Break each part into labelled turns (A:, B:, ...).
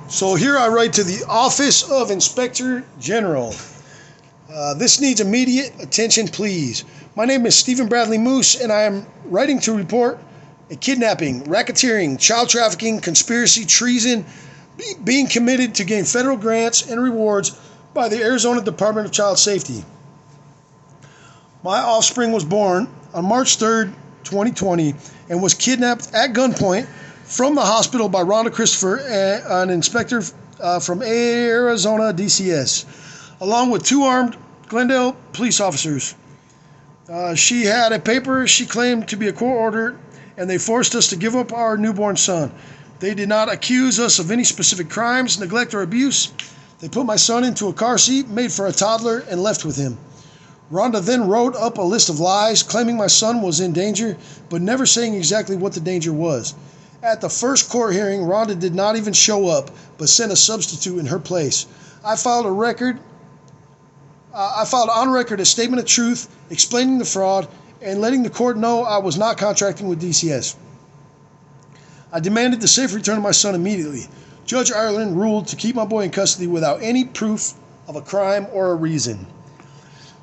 A: So here I write to the Office of Inspector General. This needs immediate attention, please. My name is Stephen Bradley Moose, and I am writing to report a kidnapping, racketeering, child trafficking, conspiracy, treason being committed to gain federal grants and rewards by the Arizona Department of Child Safety. My offspring was born on March 3rd, 2020, and was kidnapped at gunpoint from the hospital by Rhonda Christopher, an inspector from Arizona DCS, along with two armed Glendale police officers. She had a paper she claimed to be a court order, and they forced us to give up our newborn son. They did not accuse us of any specific crimes, neglect, or abuse. They put my son into a car seat made for a toddler and left with him. Rhonda then wrote up a list of lies, claiming my son was in danger, but never saying exactly what the danger was. At the first court hearing, Rhonda did not even show up, but sent a substitute in her place. I filed on record a statement of truth, explaining the fraud, and letting the court know I was not contracting with DCS. I demanded the safe return of my son immediately. Judge Ireland ruled to keep my boy in custody without any proof of a crime or a reason.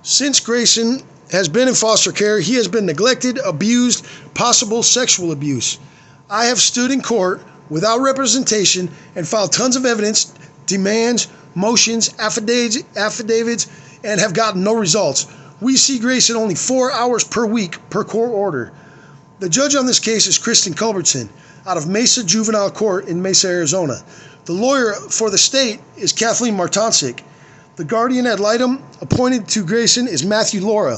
A: Since Grayson has been in foster care, he has been neglected, abused, possible sexual abuse. I have stood in court without representation and filed tons of evidence, demands, motions, affidavits, and have gotten no results. We see Grayson only 4 hours per week per court order. The judge on this case is Kristen Culbertson out of Mesa Juvenile Court in Mesa, Arizona. The lawyer for the state is Kathleen Martonsik. The guardian ad litem appointed to Grayson is Matthew Laura.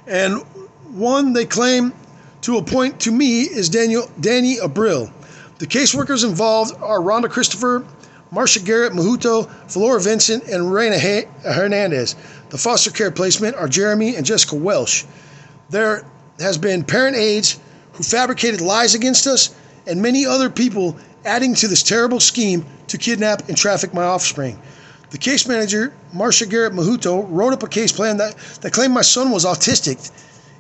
A: And one they claim to appoint to me is Danny Abril. The caseworkers involved are Rhonda Christopher, Marcia Garrett Mahuto, Valora Vincent, and Reina Hernandez. The foster care placement are Jeremy and Jessica Welsh. There has been parent aides who fabricated lies against us, and many other people adding to this terrible scheme to kidnap and traffic my offspring. The case manager, Marcia Garrett Mahuto, wrote up a case plan that claimed my son was autistic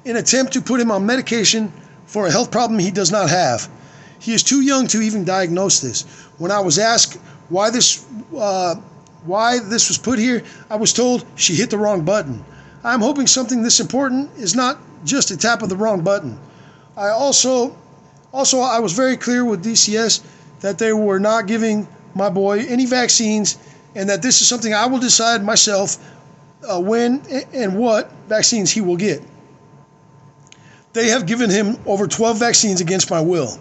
A: in an attempt to put him on medication for a health problem he does not have. He is too young to even diagnose this. When I was asked why this was put here, I was told she hit the wrong button. I'm hoping something this important is not just a tap of the wrong button. I was very clear with DCS that they were not giving my boy any vaccines, and that this is something I will decide myself when and what vaccines he will get. They have given him over 12 vaccines against my will.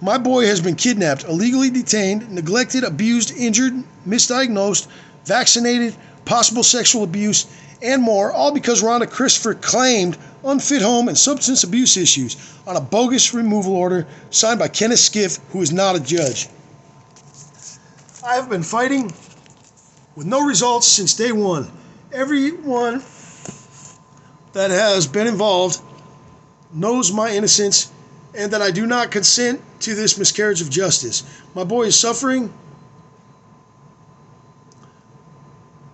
A: My boy has been kidnapped, illegally detained, neglected, abused, injured, misdiagnosed, vaccinated, possible sexual abuse, and more, all because Rhonda Christopher claimed unfit home and substance abuse issues on a bogus removal order signed by Kenneth Skiff, who is not a judge. I have been fighting with no results since day one. Everyone that has been involved knows my innocence and that I do not consent to this miscarriage of justice. My boy is suffering,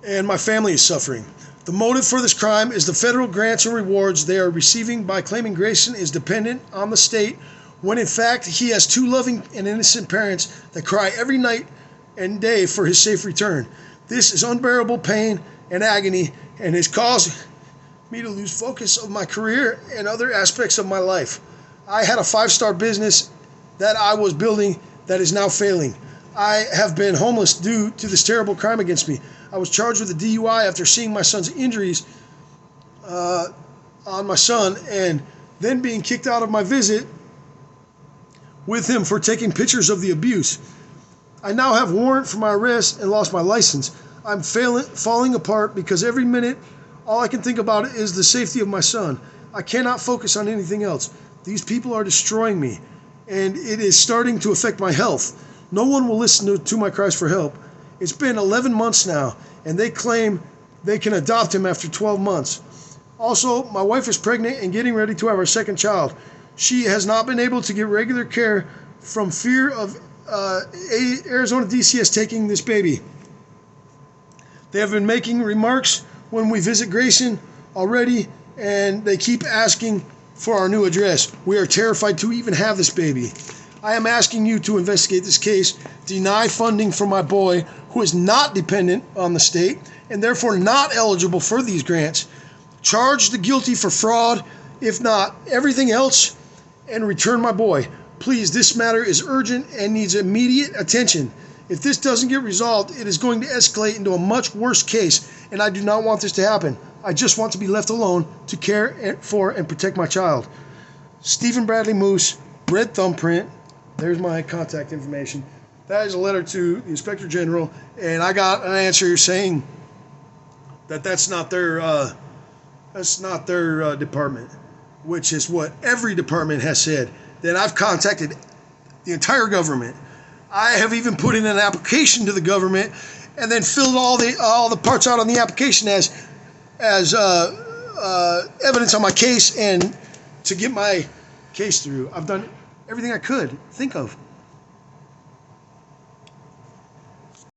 A: and my family is suffering. The motive for this crime is the federal grants and rewards they are receiving by claiming Grayson is dependent on the state, when in fact he has two loving and innocent parents that cry every night and day for his safe return. This is unbearable pain and agony, and has caused me to lose focus of my career and other aspects of my life. I had a 5-star business that I was building that is now failing. I have been homeless due to this terrible crime against me. I was charged with a DUI after seeing my son's injuries on my son, and then being kicked out of my visit with him for taking pictures of the abuse. I now have warrant for my arrest and lost my license. I'm falling apart because every minute all I can think about is the safety of my son. I cannot focus on anything else. These people are destroying me, and it is starting to affect my health. No one will listen to my cries for help. It's been 11 months now, and they claim they can adopt him after 12 months. Also, my wife is pregnant and getting ready to have our second child. She has not been able to get regular care from fear of Arizona DCS taking this baby. They have been making remarks when we visit Grayson already, and they keep asking for our new address. We are terrified to even have this baby. I am asking you to investigate this case, deny funding for my boy who is not dependent on the state and therefore not eligible for these grants. Charge the guilty for fraud, if not everything else, and return my boy. Please, this matter is urgent and needs immediate attention. If this doesn't get resolved, it is going to escalate into a much worse case, and I do not want this to happen. I just want to be left alone to care for and protect my child. Stephen Bradley Moose, red thumbprint. There's my contact information. That is a letter to the Inspector General, and I got an answer saying that that's not their department, which is what every department has said. Then I've contacted the entire government. I have even put in an application to the government, and then filled all the parts out on the application as evidence on my case and to get my case through. I've done everything I could think of.